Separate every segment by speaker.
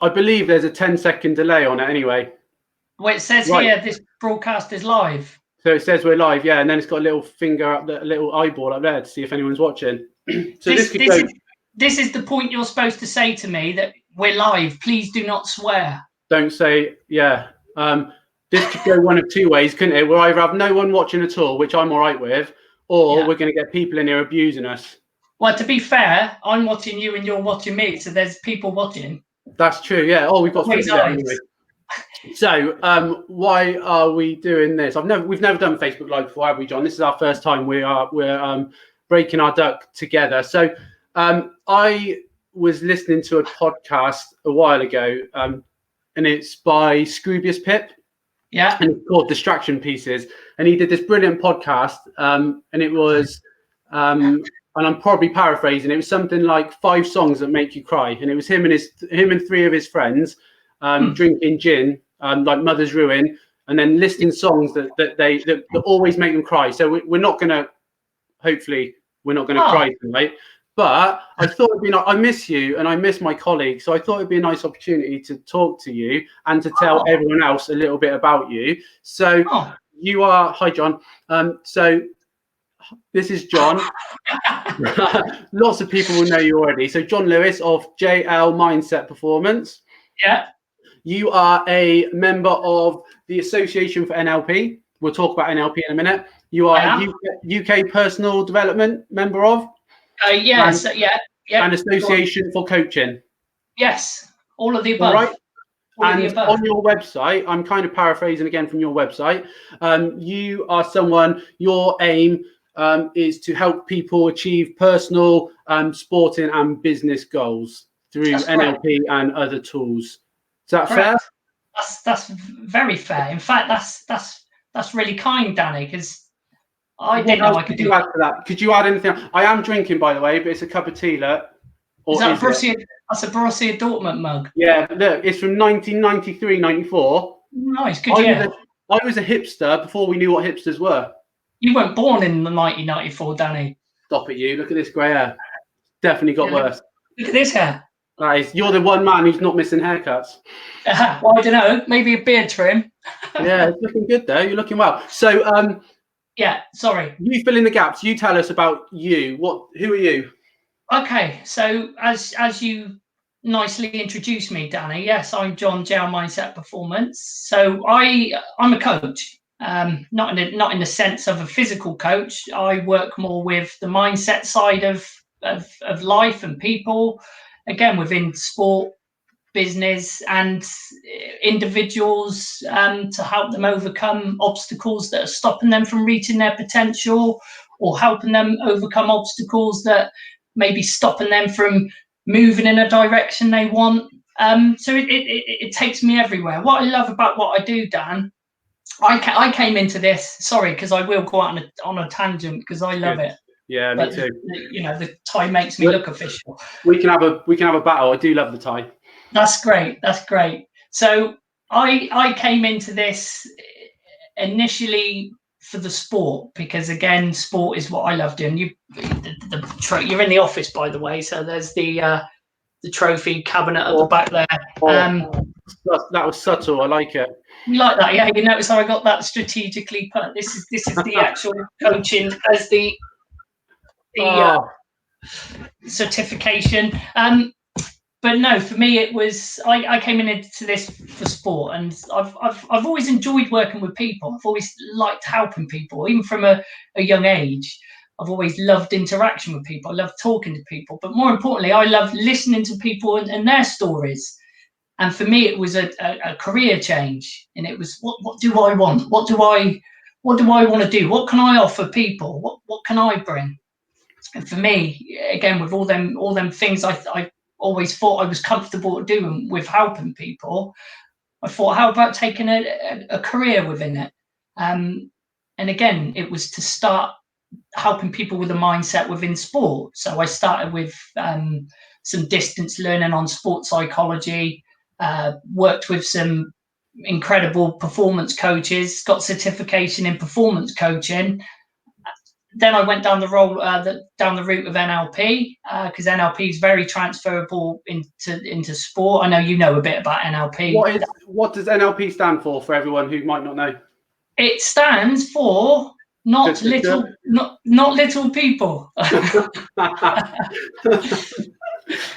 Speaker 1: I believe there's a 10-second delay on it anyway.
Speaker 2: Well, it says here this broadcast is live.
Speaker 1: So it says we're live, yeah, and then it's got a little finger up, a little eyeball up there to see if anyone's watching. So this
Speaker 2: is the point you're supposed to say to me, that we're live. Please do not swear.
Speaker 1: Don't say, yeah. This could go one of two ways, couldn't it? We'll either have no one watching at all, which I'm all right with, or we're going to get people in here abusing us.
Speaker 2: Well, to be fair, I'm watching you and you're watching me, so there's people watching.
Speaker 1: That's true, yeah. Oh, we've got three there anyway. So, why are we doing this? We've never done Facebook Live before, have we, John? This is our first time. We're breaking our duck together. So, I was listening to a podcast a while ago, and it's by Scroobius Pip.
Speaker 2: Yeah.
Speaker 1: And it's called Distraction Pieces. And he did this brilliant podcast, and it was, and I'm probably paraphrasing, it was something like 5 songs that make you cry. And it was him and 3 of his friends drinking gin, like Mother's Ruin, and then listing songs that always make them cry. So we're not going to, hopefully, we're not going to cry tonight. But I thought it'd be I miss you and I miss my colleagues. So I thought it'd be a nice opportunity to talk to you and to tell everyone else a little bit about you. So you are, hi, John. So this is John. Lots of people will know you already. So John Lewis of JL Mindset Performance.
Speaker 2: Yeah.
Speaker 1: You are a member of the Association for NLP. We'll talk about NLP in a minute. You are a UK Personal Development member of?
Speaker 2: Yes. Yeah.
Speaker 1: And Association for Coaching.
Speaker 2: Yes. All of the above.
Speaker 1: All right. And on your website, I'm kind of paraphrasing again from your website. You are someone, your aim is to help people achieve personal, sporting and business goals through NLP and other tools. Is that fair?
Speaker 2: That's very fair. In fact, that's really kind, Danny, because I didn't know I could do that.
Speaker 1: Could you add anything? I am drinking, by the way, but it's a cup of tea, look.
Speaker 2: That's a Borussia Dortmund mug.
Speaker 1: Yeah, look, it's from 1993-94.
Speaker 2: Nice, good year.
Speaker 1: I was a hipster before we knew what hipsters were.
Speaker 2: You weren't born in the 1994, Danny.
Speaker 1: Stop it, you. Look at this grey hair. Definitely got worse.
Speaker 2: Look at this hair.
Speaker 1: You're the one man who's not missing haircuts.
Speaker 2: Well, I don't know. Maybe a beard trim.
Speaker 1: Yeah, it's looking good, though. You're looking well. So,
Speaker 2: yeah, sorry.
Speaker 1: You fill in the gaps. You tell us about you. Who are you?
Speaker 2: Okay, so as you nicely introduced me, Danny, yes, I'm John, JL Mindset Performance. So I'm a coach, not in the sense of a physical coach. I work more with the mindset side of life and people, again, within sport, business and individuals, to help them overcome obstacles that are stopping them from reaching their potential, or helping them overcome obstacles that may be stopping them from moving in a direction they want. So it takes me everywhere. What I love about what I do, Dan, I came into this, sorry, because I will go out on a tangent because I love it.
Speaker 1: Yeah, me too.
Speaker 2: You know, the tie makes me look official.
Speaker 1: We can have a battle. I do love the tie.
Speaker 2: That's great. That's great. So I came into this initially for the sport, because again, sport is what I love doing. You're in the office, by the way, so there's the trophy cabinet at the back there.
Speaker 1: That was subtle. I like it.
Speaker 2: You like that? Yeah. You notice how I got that strategically put. This is the actual coaching as the certification. But no, for me, it was I came into this for sport, and I've always enjoyed working with people. I've always liked helping people, even from a young age. I've always loved interaction with people. I love talking to people, but more importantly, I love listening to people and their stories. And for me, it was a career change, and it was what do I want? What do I want to do? What can I offer people? What can I bring? And for me, again, with all them things I always thought I was comfortable doing with helping people, I thought, how about taking a career within it? And again, it was to start helping people with a mindset within sport. So I started with some distance learning on sports psychology, worked with some incredible performance coaches, got certification in performance coaching. then I went down the route of NLP, because NLP is very transferable into sport. I know you know a bit about NLP.
Speaker 1: What does NLP stand for everyone who might not know?
Speaker 2: It stands for not little people.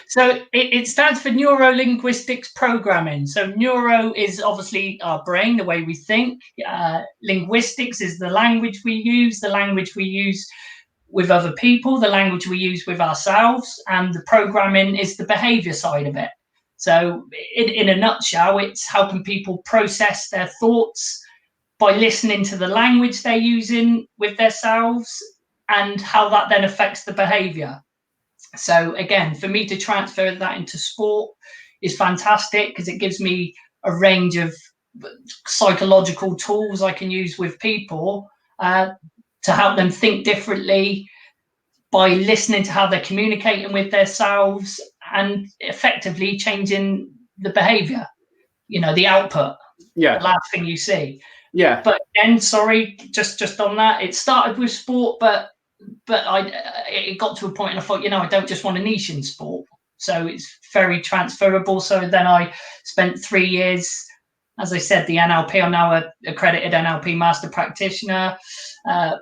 Speaker 2: So it stands for neuro-linguistics programming. So neuro is obviously our brain, the way we think. Linguistics is the language we use with other people, the language we use with ourselves, and the programming is the behavior side of it. So in a nutshell, it's helping people process their thoughts by listening to the language they're using with themselves and how that then affects the behavior. So again, for me to transfer that into sport is fantastic, because it gives me a range of psychological tools I can use with people to help them think differently by listening to how they're communicating with themselves and effectively changing the behavior, the output, the last thing you see.
Speaker 1: Yeah.
Speaker 2: But again, sorry, just on that, it started with sport, but it got to a point and I thought, I don't just want a niche in sport. So it's very transferable. So then I spent 3 years, as I said, the NLP. I'm now an accredited NLP master practitioner. I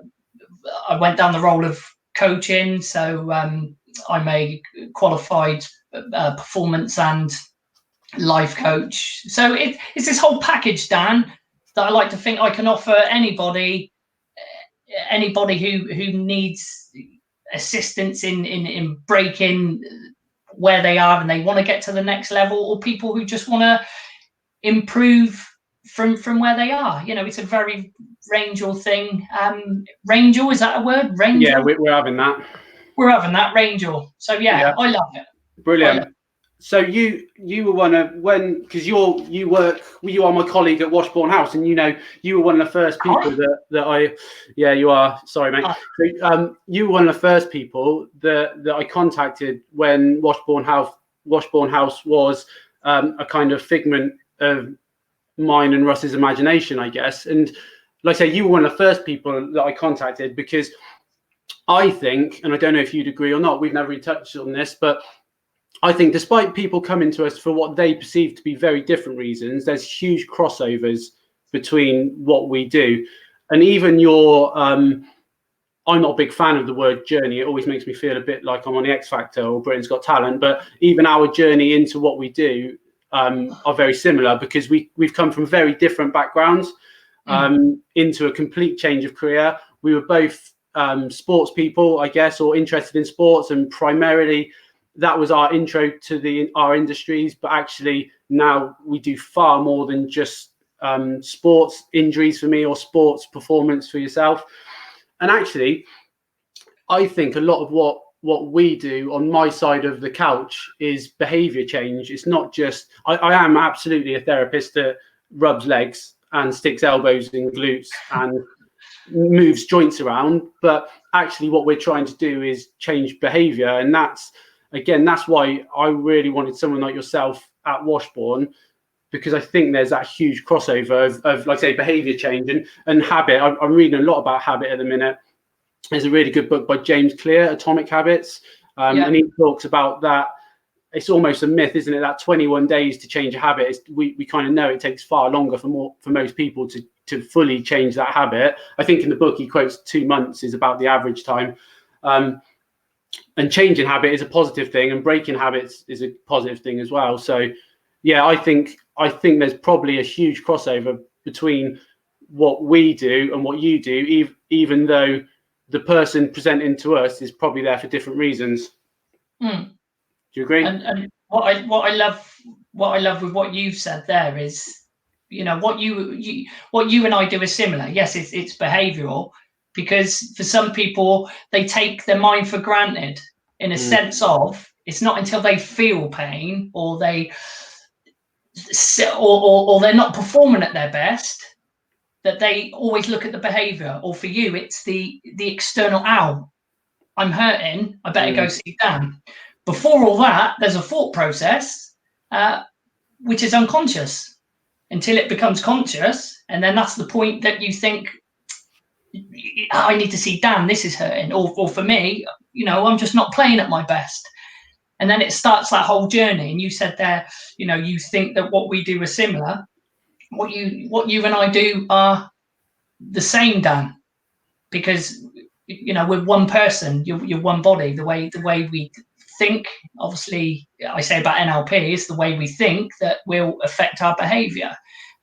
Speaker 2: went down the role of coaching. So I'm a qualified performance and life coach. So it's this whole package, Dan, that I like to think I can offer anybody who needs assistance in breaking where they are and they want to get to the next level, or people who just want to improve from where they are. It's a very rangeal thing. Rangeal, is that a word? Rangeal?
Speaker 1: Yeah, we're having that.
Speaker 2: We're having that, rangeal. So yeah, I love it.
Speaker 1: Brilliant. So you were one of, because you are my colleague at Washbourne House, and you were one of the first people you are, sorry mate. So, you were one of the first people that I contacted when Washbourne House was a kind of figment of mine and Russ's imagination, I guess. And like I say, you were one of the first people that I contacted, because I think, and I don't know if you'd agree or not, we've never really touched on this, but I think despite people coming to us for what they perceive to be very different reasons, there's huge crossovers between what we do. And even I'm not a big fan of the word journey. It always makes me feel a bit like I'm on the X Factor or Britain's Got Talent. But even our journey into what we do are very similar, because we've come from very different backgrounds into a complete change of career. We were both sports people, I guess, or interested in sports, and primarily that was our intro to our industries. But actually now we do far more than just sports injuries for me, or sports performance for yourself. And actually, I think a lot of what we do on my side of the couch is behavior change. It's not just, I am absolutely a therapist that rubs legs and sticks elbows in glutes and moves joints around, but actually what we're trying to do is change behavior. And that's why I really wanted someone like yourself at Washbourne, because I think there's that huge crossover of like I say, behavior change and habit. I'm reading a lot about habit at the minute. There's a really good book by James Clear, Atomic Habits, and he talks about that. It's almost a myth, isn't it, that 21 days to change a habit. We kind of know it takes far longer for most people to fully change that habit. I think in the book he quotes 2 months is about the average time. And changing habit is a positive thing, and breaking habits is a positive thing as well. So yeah, I think there's probably a huge crossover between what we do and what you do, even though the person presenting to us is probably there for different reasons. Do you agree?
Speaker 2: And what I love with what you've said there is, what you and I do is similar. Yes, it's behavioural, because for some people they take their mind for granted, in a sense of it's not until they feel pain or they're not performing at their best that they always look at the behavior. Or for you, it's the external, ow, I'm hurting, I better go sit down. Before all that, there's a thought process which is unconscious until it becomes conscious, and then that's the point that you think, I need to see, Dan, this is hurting. Or for me, I'm just not playing at my best. And then it starts that whole journey. And you said there, you think that what we do is similar. What you and I do are the same, Dan, because we're one person. You're one body. The way we think, obviously, I say about NLP, is the way we think that will affect our behaviour.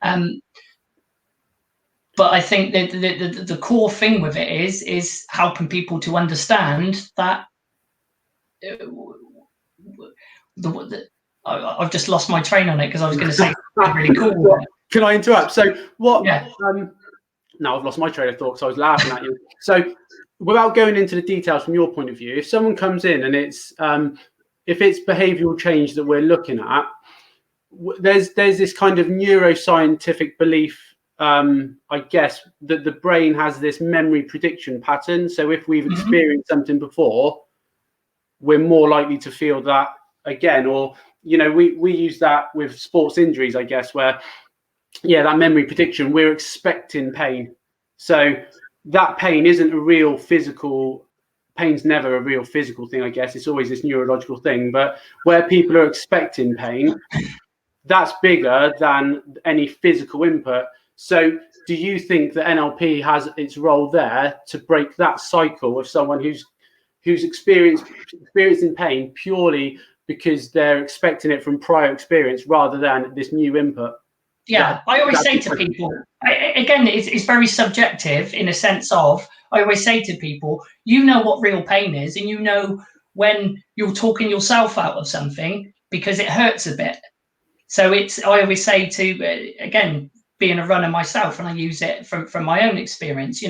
Speaker 2: But I think that the core thing with it is helping people to understand that. I've just lost my train on it because I was going to say something really cool.
Speaker 1: Can I interrupt? So what?
Speaker 2: Yeah.
Speaker 1: Now I've lost my train of thought because I was laughing at you. So without going into the details from your point of view, if someone comes in and it's if it's behavioural change that we're looking at, there's this kind of neuroscientific belief, I guess, that the brain has this memory prediction pattern. So if we've experienced something before, we're more likely to feel that again. Or we use that with sports injuries, I guess, where that memory prediction, we're expecting pain. So that pain isn't a real physical, pain's never a real physical thing, I guess. It's always this neurological thing. But where people are expecting pain, that's bigger than any physical input. So do you think that NLP has its role there to break that cycle of someone who's experiencing pain purely because they're expecting it from prior experience rather than this new input?
Speaker 2: Yeah, I always say to people, again, it's very subjective in a sense of, I always say to people, what real pain is, and when you're talking yourself out of something because it hurts a bit. So I always say to, again, being a runner myself, and I use it from my own experience,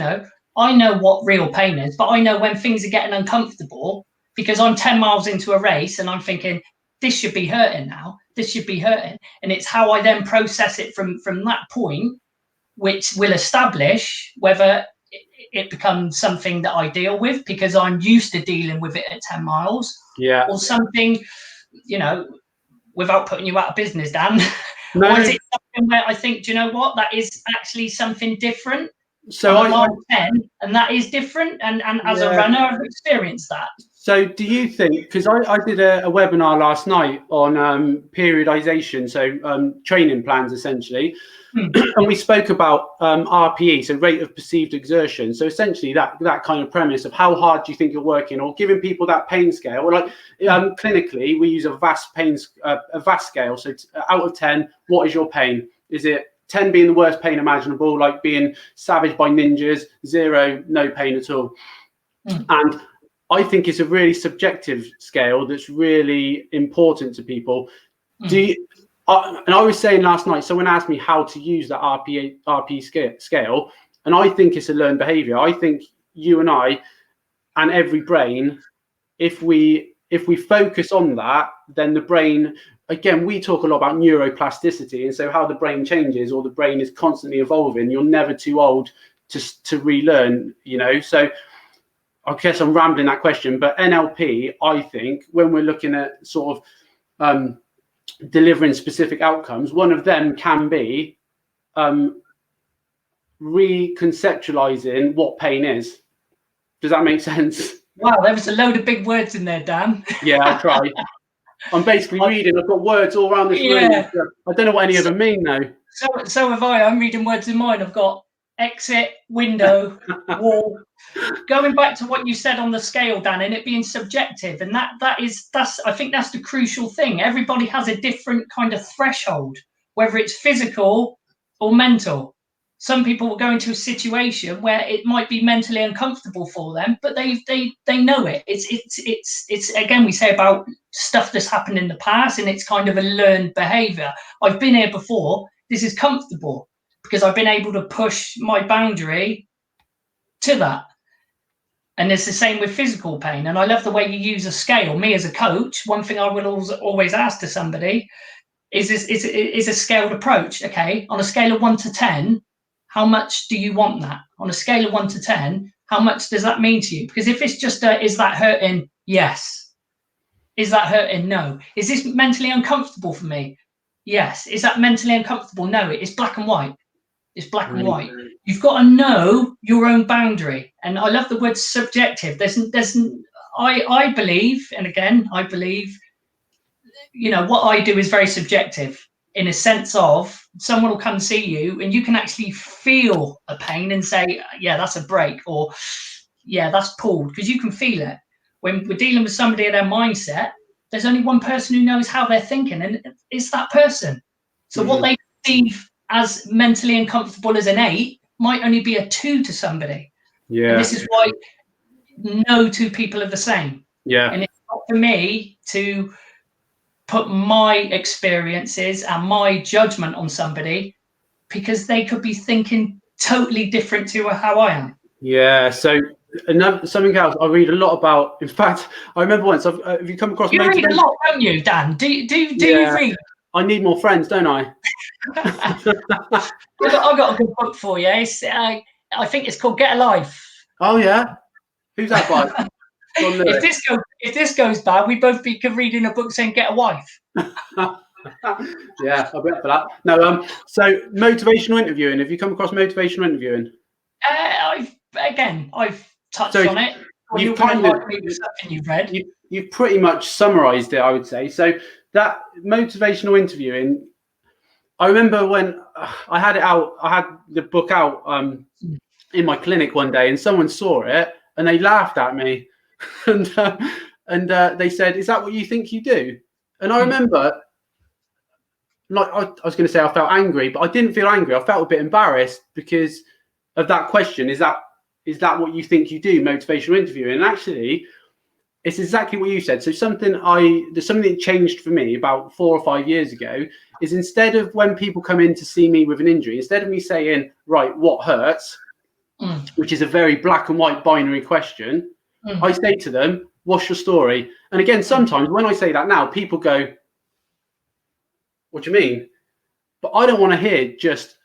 Speaker 2: I know what real pain is, but I know when things are getting uncomfortable because I'm 10 miles into a race and I'm thinking, this should be hurting now. This should be hurting. And it's how I then process it from that point, which will establish whether it becomes something that I deal with because I'm used to dealing with it at 10 miles.
Speaker 1: Yeah.
Speaker 2: Or something, without putting you out of business, Dan.
Speaker 1: No.
Speaker 2: Or is it something where I think, do you know what? That is actually something different.
Speaker 1: So
Speaker 2: I'm 10, and that is different. And as a runner, I've experienced that.
Speaker 1: So do you think, because I did a webinar last night on periodization, so training plans essentially, and we spoke about RPE, so rate of perceived exertion. So essentially that kind of premise of how hard do you think you're working, or giving people that pain scale. Or like clinically, we use a VAS scale. So out of 10, what is your pain? Is it 10 being the worst pain imaginable, like being savaged by ninjas, 0, no pain at all? And I think it's a really subjective scale that's really important to people. And I was saying last night, someone asked me how to use that RP scale, and I think it's a learned behavior. I think you and I and every brain, if we focus on that, then the brain, again, we talk a lot about neuroplasticity, and so how the brain changes, or the brain is constantly evolving. You're never too old to relearn, so I guess I'm rambling that question, but NLP, I think, when we're looking at sort of delivering specific outcomes, one of them can be reconceptualizing what pain is. Does that make sense?
Speaker 2: Wow, there was a load of big words in there, Dan.
Speaker 1: Yeah, I'll try. I'm basically reading. I've got words all around this room. I don't know what any of them mean, though.
Speaker 2: So have I. I'm reading words in mine. I've got exit, window, wall. Going back to what you said on the scale, Dan, and it being subjective, and that's I think that's the crucial thing. Everybody has a different kind of threshold, whether it's physical or mental. Some people will go into a situation where it might be mentally uncomfortable for them, but they know it. It's again, we say about stuff that's happened in the past, and it's kind of a learned behavior. I've been here before. This is comfortable because I've been able to push my boundary to that. And it's the same with physical pain. And I love the way you use a scale. Me as a coach, one thing I will always ask to somebody is a scaled approach. Okay, on a scale of 1 to 10, how much do you want that? On a scale of 1 to 10, how much does that mean to you? Because if it's just is that hurting? Yes. Is that hurting? No. Is this mentally uncomfortable for me? Yes. Is that mentally uncomfortable? No. It's black and white. It's black and white. You've got to know your own boundary. And I love the word subjective. I believe, and again, I believe, what I do is very subjective, in a sense of someone will come and see you and you can actually feel a pain and say, yeah, that's a break, or yeah, that's pulled, because you can feel it. When we're dealing with somebody in their mindset, there's only one person who knows how they're thinking, and it's that person. So what they perceive as mentally uncomfortable as an 8 might only be a 2 to somebody.
Speaker 1: Yeah.
Speaker 2: And this is why no two people are the same.
Speaker 1: Yeah.
Speaker 2: And it's not for me to put my experiences and my judgment on somebody, because they could be thinking totally different to how I am.
Speaker 1: Yeah. So something else I read a lot about. In fact, I remember once. Have you come across?
Speaker 2: You read a lot, don't you, Dan? Do you read?
Speaker 1: I need more friends, don't I?
Speaker 2: I've got a good book for you. I think it's called Get a Life.
Speaker 1: Oh yeah. Who's that by?
Speaker 2: If this goes bad, we both be reading a book saying get a wife.
Speaker 1: Yeah, I'll be up for that. No, so motivational interviewing. Have you come across motivational interviewing?
Speaker 2: I've touched on it.
Speaker 1: You've kind of
Speaker 2: something you've read.
Speaker 1: You've pretty much summarised it, I would say. So that motivational interviewing, I remember when I had it out. I had the book out in my clinic one day, and someone saw it and they laughed at me. And they said, "Is that what you think you do?" And I remember, like, I was going to say I felt angry, but I didn't feel angry. I felt a bit embarrassed because of that question. Is that what you think you do, motivational interviewing? And actually, it's exactly what you said. So something that changed for me about 4 or 5 years ago is, instead of when people come in to see me with an injury, instead of me saying, right, what hurts, which is a very black and white binary question, I say to them, what's your story? And again, sometimes when I say that now, people go, what do you mean? But I don't want to hear just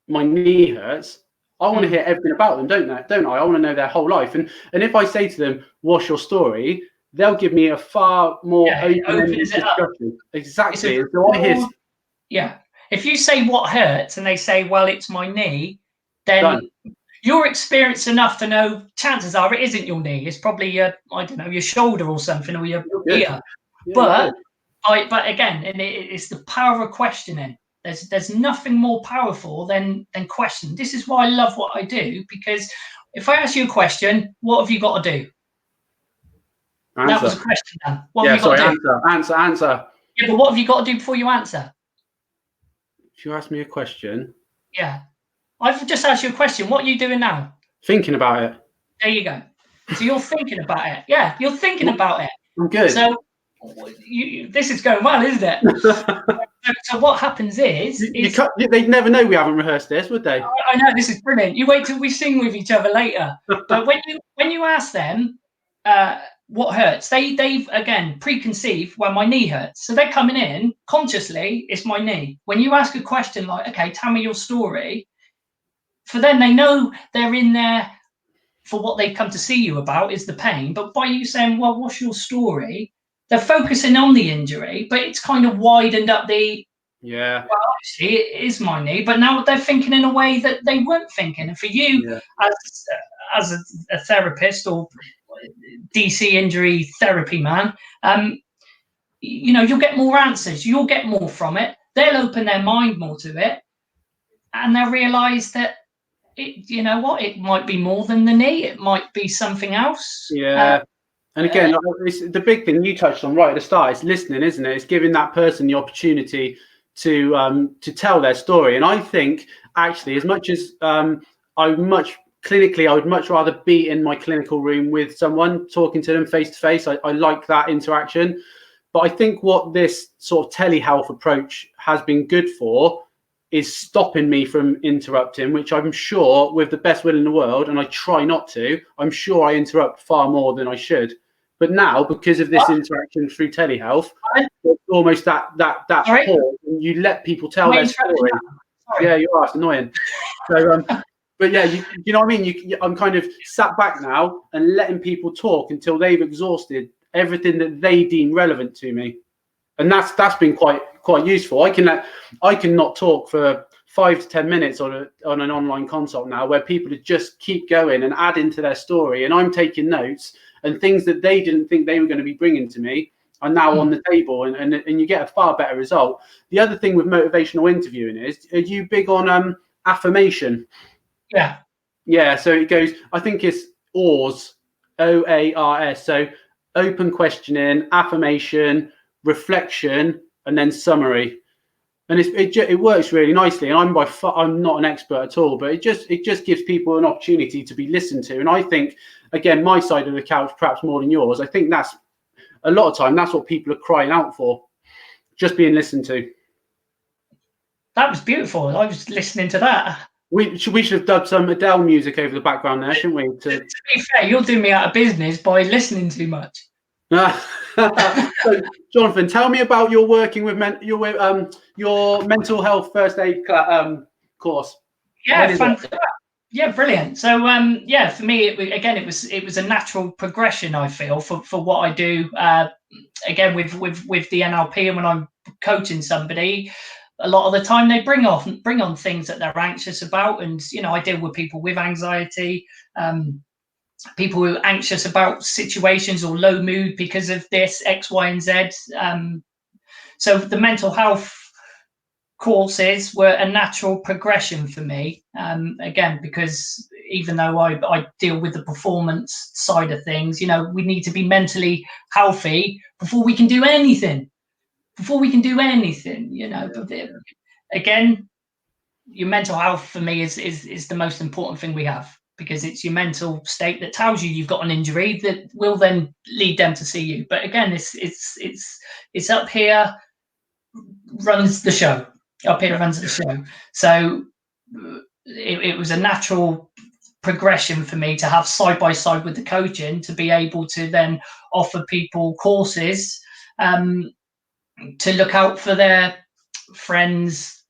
Speaker 1: my knee hurts. I want to hear everything about them, don't I? I want to know their whole life. And if I say to them, what's your story? They'll give me a far more open-ended discussion. Exactly.
Speaker 2: If you say what hurts and they say, well, it's my knee, then you're experienced enough to know chances are it isn't your knee. It's probably your shoulder or something, or your ear. But again, and it's the power of questioning. There's nothing more powerful than question. This is why I love what I do, because if I ask you a question, what have you got to do?
Speaker 1: Answer.
Speaker 2: That was a question, Dan. What have you got to do?
Speaker 1: Answer.
Speaker 2: Yeah, but what have you got to do before you answer?
Speaker 1: If you ask me a question.
Speaker 2: Yeah. I've just asked you a question. What are you doing now?
Speaker 1: Thinking about it.
Speaker 2: There you go. So you're thinking about it. Yeah, you're thinking about it.
Speaker 1: I'm good.
Speaker 2: So this is going well, isn't it? So what happens is
Speaker 1: they'd never know we haven't rehearsed this, would they?
Speaker 2: I know, this is brilliant. You wait till we sing with each other later. But when you ask them what hurts, they've again preconceived, well, my knee hurts. So they're coming in consciously, it's my knee. When you ask a question like, okay, tell me your story, for them, they know they're in there for what they've come to see you about is the pain. But by you saying, well, what's your story? They're focusing on the injury, but it's kind of widened up the, well, actually, it is my knee. But now they're thinking in a way that they weren't thinking. And for you, as a therapist or DC injury therapy man, you'll get more answers. You'll get more from it. They'll open their mind more to it. And they'll realise that, it might be more than the knee. It might be something else.
Speaker 1: Yeah. And again, it's the big thing you touched on right at the start. It's listening, isn't it? It's giving that person the opportunity to tell their story. And I think, actually, as much as I would much rather be in my clinical room with someone, talking to them face to face. I like that interaction. But I think what this sort of telehealth approach has been good for is stopping me from interrupting, which I'm sure, with the best will in the world, and I try not to, I'm sure I interrupt far more than I should. But now, because of this interaction through telehealth, it's almost that pause, and you let people tell their story. Yeah, you are. It's annoying. So, but yeah, you know what I mean? I'm kind of sat back now and letting people talk until they've exhausted everything that they deem relevant to me. And that's been quite useful. I can not talk for 5 to 10 minutes on an online consult now, where people just keep going and add into their story, and I'm taking notes, and things that they didn't think they were going to be bringing to me are now on the table, and you get a far better result. The other thing with motivational interviewing is, are you big on affirmation? Yeah, so it goes, I think it's OARS, OARS, so open questioning, affirmation, reflection, and then summary. And it works really nicely. And I'm not an expert at all, but it just gives people an opportunity to be listened to. And I think, again, my side of the couch, perhaps more than yours, I think that's a lot of time, that's what people are crying out for, just being listened to.
Speaker 2: That was beautiful. I was listening to that.
Speaker 1: We should have dubbed some Adele music over the background there, shouldn't we?
Speaker 2: To be fair, you're doing me out of business by listening too much.
Speaker 1: So, Jonathan, tell me about your working with your mental health first aid course.
Speaker 2: Yeah, fantastic. Yeah, brilliant. So for me, it was a natural progression, I feel, for what I do. Again, with the NLP, and when I'm coaching somebody, a lot of the time they bring on things that they're anxious about, and I deal with people with anxiety, people who are anxious about situations or low mood because of this X, Y, and Z. So the mental health courses were a natural progression for me, again, because even though I deal with the performance side of things, we need to be mentally healthy before we can do anything. Again, your mental health for me is the most important thing we have, because it's your mental state that tells you you've got an injury that will then lead them to see you. But again, it's up here runs the show. So it was a natural progression for me to have side by side with the coaching, to be able to then offer people courses to look out for their friends,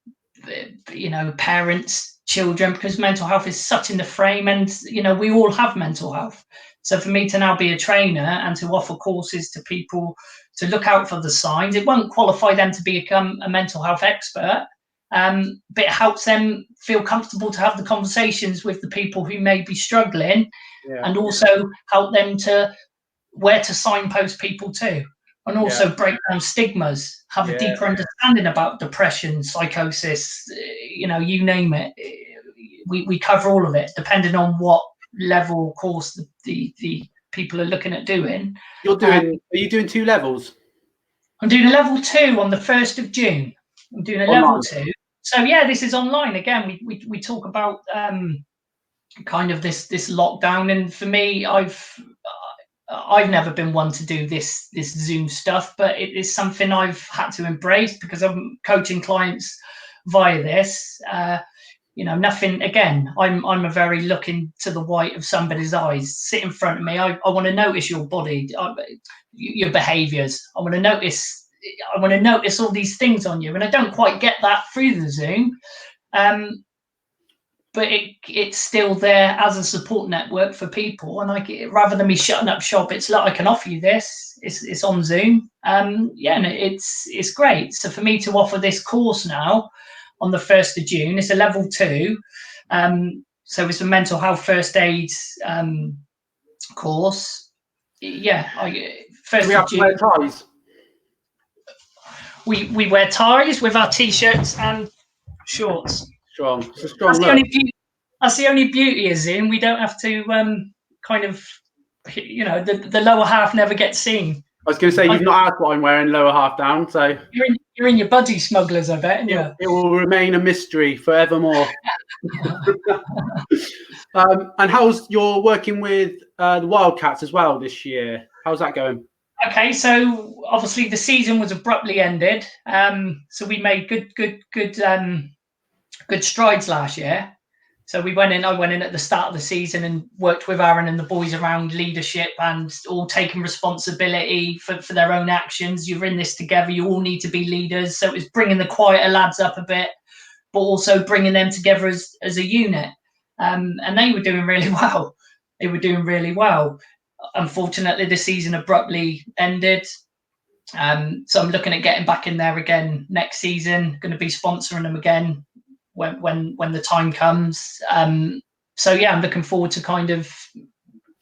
Speaker 2: parents, children, because mental health is such in the frame, and we all have mental health. So for me to now be a trainer and to offer courses to people to look out for the signs, it won't qualify them to become a mental health expert, but it helps them feel comfortable to have the conversations with the people who may be struggling, and also help them to where to signpost people to, and also break down stigmas, have a deeper understanding about depression, psychosis, you name it. We cover all of it, depending on what level course the people are looking at doing.
Speaker 1: Are you doing 2 levels?
Speaker 2: I'm doing a level 2 on the 1st of June. I'm doing a level 2. So this is online again. We talk about kind of this lockdown, and for me, I've never been one to do this Zoom stuff, but it is something I've had to embrace because I'm coaching clients via this. Nothing, again, I'm a very look into the white of somebody's eyes. Sit in front of me. I want to notice your body, your behaviors. I want to notice all these things on you. And I don't quite get that through the Zoom. But it's still there as a support network for people. And rather than me shutting up shop, it's like, I can offer you this. It's on Zoom. And it's great. So for me to offer this course now on the 1st of June, it's a level 2. So it's a mental health first aid course. Yeah.
Speaker 1: Do we have to wear ties?
Speaker 2: We wear ties with our t-shirts and shorts.
Speaker 1: Strong. It's a strong look.
Speaker 2: That's the only beauty of Zoom. We don't have to kind of, the lower half never gets seen.
Speaker 1: I was going to say, you've not asked what I'm wearing lower half down, so
Speaker 2: you're in your budgie smugglers, I bet.
Speaker 1: It will remain a mystery forevermore. And how's your working with the Wildcats as well this year? How's that going?
Speaker 2: Okay, so obviously the season was abruptly ended. So we made good strides last year. So I went in at the start of the season and worked with Aaron and the boys around leadership and all taking responsibility for their own actions. You're in this together. You all need to be leaders. So it was bringing the quieter lads up a bit, but also bringing them together as a unit. And they were doing really well. Unfortunately, the season abruptly ended. So I'm looking at getting back in there again next season. Going to be sponsoring them again when the time comes. So yeah, I'm looking forward to kind of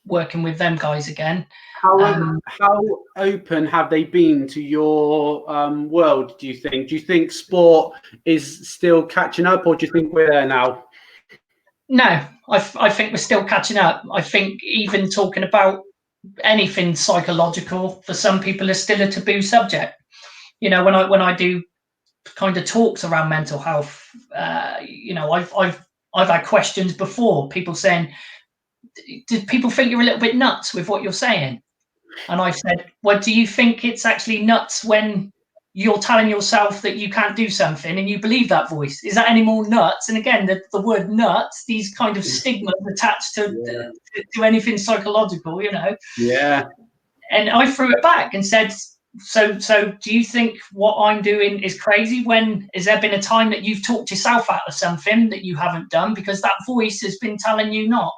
Speaker 2: working with them guys again.
Speaker 1: How open have they been to your world, do you think? Do you think sport is still catching up, or do you think we're there now?
Speaker 2: No, I think we're still catching up. I think even talking about anything psychological for some people is still a taboo subject. You know, when I do kind of talks around mental health, you know, I've had questions before, people saying, "Did people think you're a little bit nuts with what you're saying?" And I said, well, do you think it's actually nuts when you're telling yourself that you can't do something and you believe that voice? Is that any more nuts? And again, the word nuts, these kind of stigmas attached to anything psychological, you know?
Speaker 1: Yeah.
Speaker 2: And I threw it back and said, so do you think what I'm doing is crazy? When has there been a time that you've talked yourself out of something that you haven't done because that voice has been telling you not?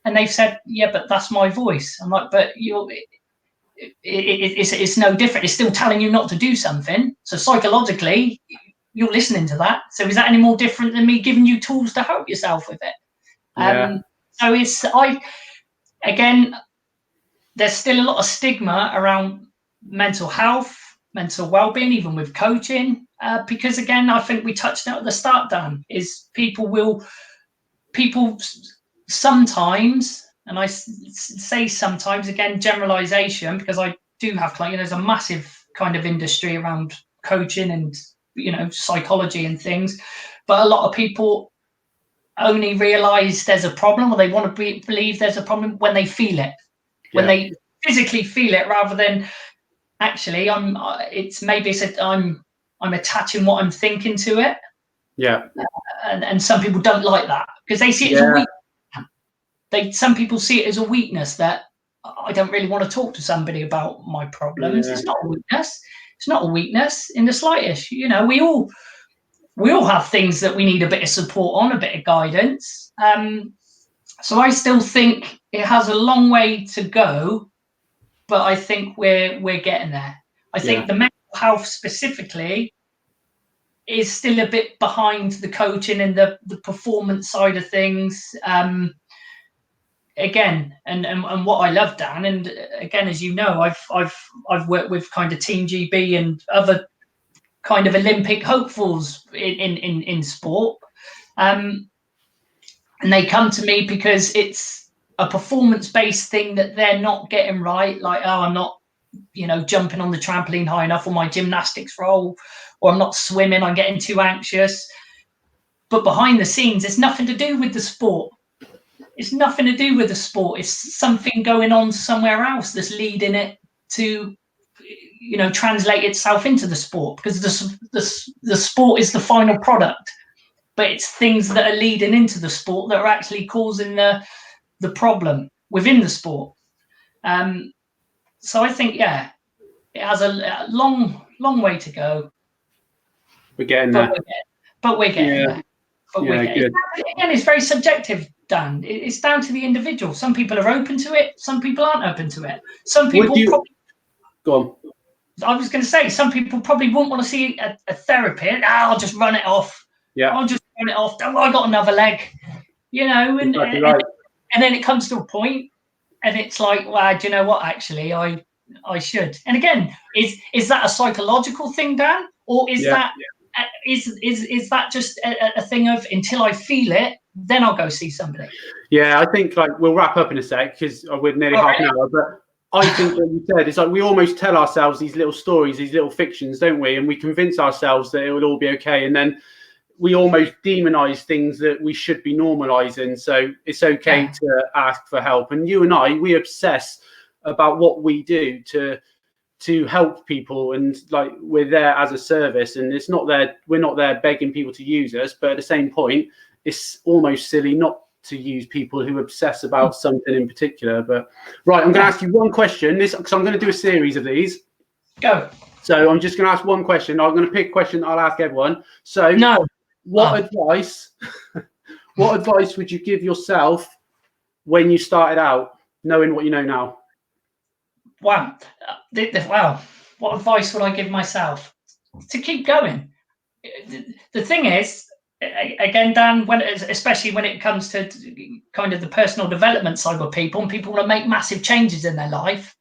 Speaker 2: And they've said, yeah, but that's my voice. I'm like, but it's no different. It's still telling you not to do something. So psychologically, you're listening to that. So is that any more different than me giving you tools to help yourself with it?
Speaker 1: Yeah.
Speaker 2: So again, there's still a lot of stigma around mental health, mental well-being, even with coaching. Because again, I think we touched on at the start, Dan, is people sometimes, and I say sometimes, again, generalization, because I do have clients, there's a massive kind of industry around coaching and, you know, psychology and things, but a lot of people only realize there's a problem, or they want to believe there's a problem when they feel it, when they physically feel it, rather than actually I'm attaching what I'm thinking to it.
Speaker 1: Yeah.
Speaker 2: And some people don't like that because they see it as a weakness. Some people see it as a weakness, that I don't really want to talk to somebody about my problems. It's not a weakness. It's not a weakness in the slightest. You know, we all have things that we need a bit of support on, a bit of guidance. So I still think it has a long way to go, but I think we're getting there. I think the mental health specifically is still a bit behind the coaching and the performance side of things. Again, and what I love, Dan, and again, as you know, I've worked with kind of Team GB and other kind of Olympic hopefuls in sport, and they come to me because it's a performance-based thing that they're not getting right. Like, oh, I'm not, you know, jumping on the trampoline high enough, or my gymnastics roll, or I'm not swimming, I'm getting too anxious. But behind the scenes, it's nothing to do with the sport. It's nothing to do with the sport. It's something going on somewhere else that's leading it to, you know, translate itself into the sport, because the sport is the final product, but it's things that are leading into the sport that are actually causing the problem within the sport. So I think, yeah, it has a long way to go.
Speaker 1: We're getting there.
Speaker 2: But we're getting there. Again, it's very subjective, Dan. It's down to the individual. Some people are open to it. Some people aren't open to it. Some people
Speaker 1: go on.
Speaker 2: I was going to say, some people probably wouldn't want to see a therapist. I'll just run it off.
Speaker 1: Yeah.
Speaker 2: I'll just run it off. Oh, I got another leg. You know, and then it comes to a point, and it's like, well, do you know what? Actually, I should. And again, is that a psychological thing, Dan, or is that is that just a thing of, until I feel it, then I'll go see somebody?
Speaker 1: Yeah, I think, like, we'll wrap up in a sec because we're nearly half an hour. But I think what you said is, like, we almost tell ourselves these little stories, these little fictions, don't we? And we convince ourselves that it will all be okay, and then we almost demonize things that we should be normalizing. So it's okay to ask for help. And you and I, we obsess about what we do to help people, and like, we're there as a service, and it's not there, we're not there begging people to use us, but at the same point, it's almost silly not to use people who obsess about something in particular. But right, I'm going to ask you one question, because I'm going to do a series of these.
Speaker 2: Go.
Speaker 1: So I'm just going to ask one question. I'm going to pick a question I'll ask everyone. So what advice would you give yourself when you started out, knowing what you know now?
Speaker 2: Wow. What advice would I give myself? To keep going. The thing is, again, Dan, especially when it comes to kind of the personal development side of people, and people want to make massive changes in their life,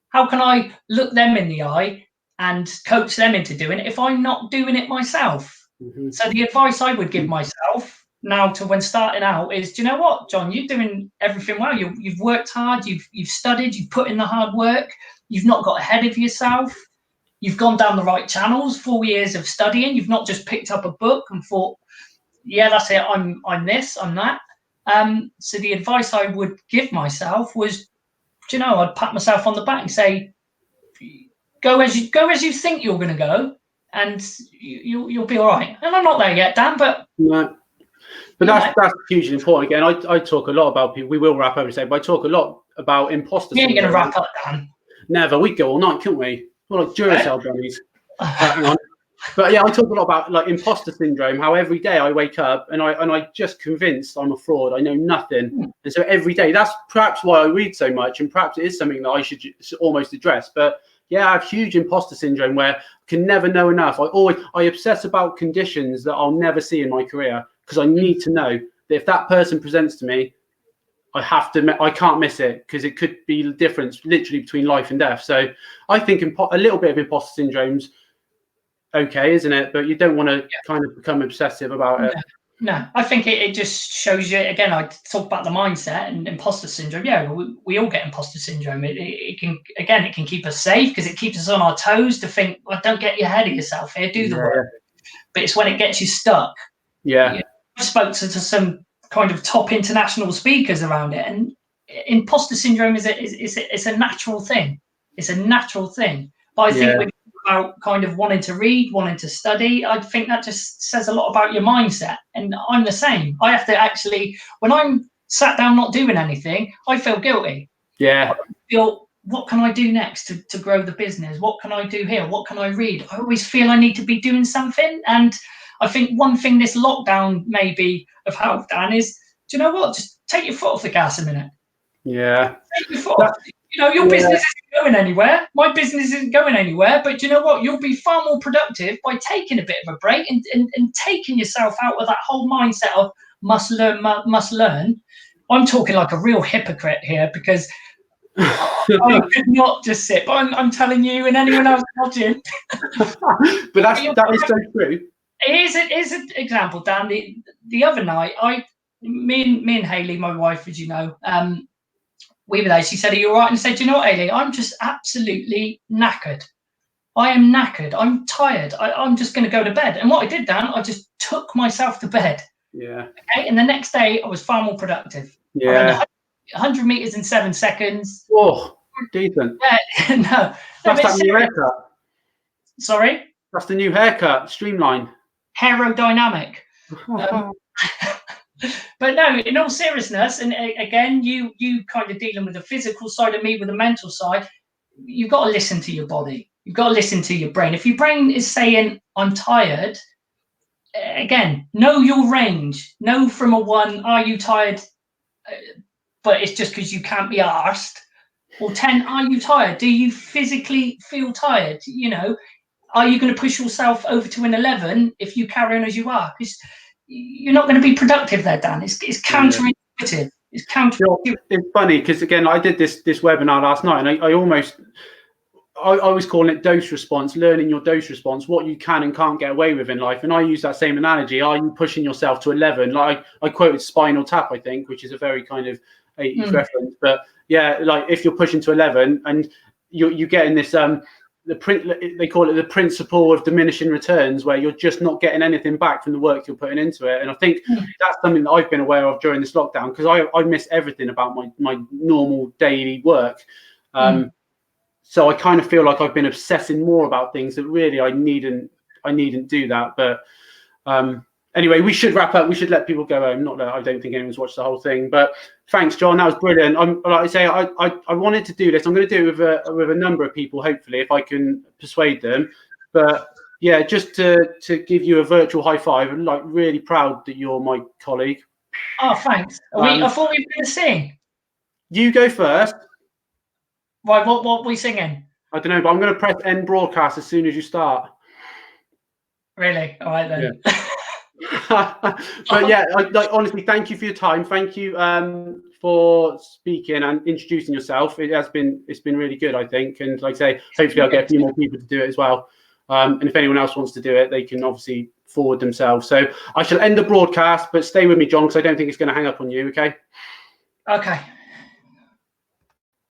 Speaker 2: how can I look them in the eye and coach them into doing it if I'm not doing it myself?
Speaker 1: Mm-hmm.
Speaker 2: So the advice I would give myself now to when starting out is, do you know what, John, you're doing everything well. You've worked hard, you've studied, you've put in the hard work, you've not got ahead of yourself, you've gone down the right channels, 4 years of studying, you've not just picked up a book and thought, yeah, that's it, I'm this, I'm that. So the advice I would give myself was, do you know, I'd pat myself on the back and say, go as you think you're going to go, and you'll be all right. And I'm not there yet, Dan, but
Speaker 1: no. But that's hugely important. Again, I talk a lot about people. We will wrap up and say, but I talk a lot about imposter syndrome.
Speaker 2: You ain't going to wrap up, Dan.
Speaker 1: Never. We'd go all night, couldn't we? We're like Duracell bunnies. Hang on. But yeah, I talk a lot about like imposter syndrome. How every day I wake up and I just convinced I'm a fraud. I know nothing, and so every day. That's perhaps why I read so much, and perhaps it is something that I should almost address. But yeah, I have huge imposter syndrome where I can never know enough. I obsess about conditions that I'll never see in my career because I need to know that if that person presents to me, I can't miss it because it could be the difference literally between life and death. So I think a little bit of imposter syndrome's okay, isn't it? But you don't want to kind of become obsessive about it.
Speaker 2: No, I think it just shows you, again, I talk about the mindset and imposter syndrome. Yeah, we all get imposter syndrome. It can keep us safe because it keeps us on our toes to think, well, don't get you ahead of yourself here, do the work. But it's when it gets you stuck.
Speaker 1: Yeah.
Speaker 2: I spoke to some kind of top international speakers around it, and imposter syndrome is a natural thing. It's a natural thing. But I think when about kind of wanting to read, wanting to study, I think that just says a lot about your mindset. And I'm the same. I have to actually, when I'm sat down not doing anything, I feel guilty.
Speaker 1: Yeah.
Speaker 2: I feel, what can I do next to grow the business? What can I do here? What can I read? I always feel I need to be doing something. And I think one thing this lockdown maybe have helped, Dan, is, do you know what? Just take your foot off the gas a minute.
Speaker 1: Yeah.
Speaker 2: Take your foot off. You know, your business isn't going anywhere. My business isn't going anywhere. But you know what? You'll be far more productive by taking a bit of a break and taking yourself out of that whole mindset of must learn, must learn. I'm talking like a real hypocrite here because I could not just sit. But I'm telling you and anyone else watching.
Speaker 1: But that is so true.
Speaker 2: It is an example, Dan. The other night, me and Hayley, my wife, as you know, we were there. She said, "Are you all right?" And I said, "You know what, Hayley? I'm just absolutely knackered. I am knackered. I'm tired. I'm just going to go to bed." And what I did, Dan, I just took myself to bed.
Speaker 1: Yeah.
Speaker 2: Okay. And the next day, I was far more productive.
Speaker 1: Yeah.
Speaker 2: I ran 100 meters in 7 seconds.
Speaker 1: Oh, decent.
Speaker 2: Yeah. No.
Speaker 1: That's that new haircut.
Speaker 2: Sorry.
Speaker 1: That's the new haircut. Streamline.
Speaker 2: Aerodynamic. But no, in all seriousness, and again, you kind of dealing with the physical side of me with the mental side, you've got to listen to your body. You've got to listen to your brain. If your brain is saying, I'm tired, again, know your range. Know from a 1, are you tired? But it's just because you can't be arsed. Or 10, are you tired? Do you physically feel tired? You know, are you going to push yourself over to an 11 if you carry on as you are? Because you're not going to be productive there, Dan. It's counterintuitive. It's counterintuitive.
Speaker 1: It's funny because again, I did this webinar last night, and I was calling it dose response, learning your dose response, what you can and can't get away with in life. And I use that same analogy. Are you pushing yourself to 11? Like I quoted Spinal Tap, I think, which is a very kind of 80s reference. But yeah, like if you're pushing to 11 and you're getting this they call it the principle of diminishing returns, where you're just not getting anything back from the work you're putting into it. And I think that's something that I've been aware of during this lockdown, because I miss everything about my normal daily work. So I kind of feel like I've been obsessing more about things that really I needn't do that. But anyway, we should wrap up. We should let people go home. Not that I don't think anyone's watched the whole thing, but thanks, John. That was brilliant. Like I say, I wanted to do this. I'm going to do it with a number of people, hopefully, if I can persuade them. But yeah, just to give you a virtual high five. I'm like really proud that you're my colleague.
Speaker 2: Oh, thanks. I thought we were going to sing.
Speaker 1: You go first.
Speaker 2: Right, what are we singing?
Speaker 1: I don't know, but I'm going to press end broadcast as soon as you start.
Speaker 2: Really? All right then. Yeah.
Speaker 1: But yeah, honestly, thank you for your time. Thank you for speaking and introducing yourself. It's been really good, I think. And like I say, hopefully I'll get a few more people to do it as well. And if anyone else wants to do it, they can obviously forward themselves. So I shall end the broadcast, but stay with me, John, because I don't think it's going to hang up on you. Okay.
Speaker 2: Okay.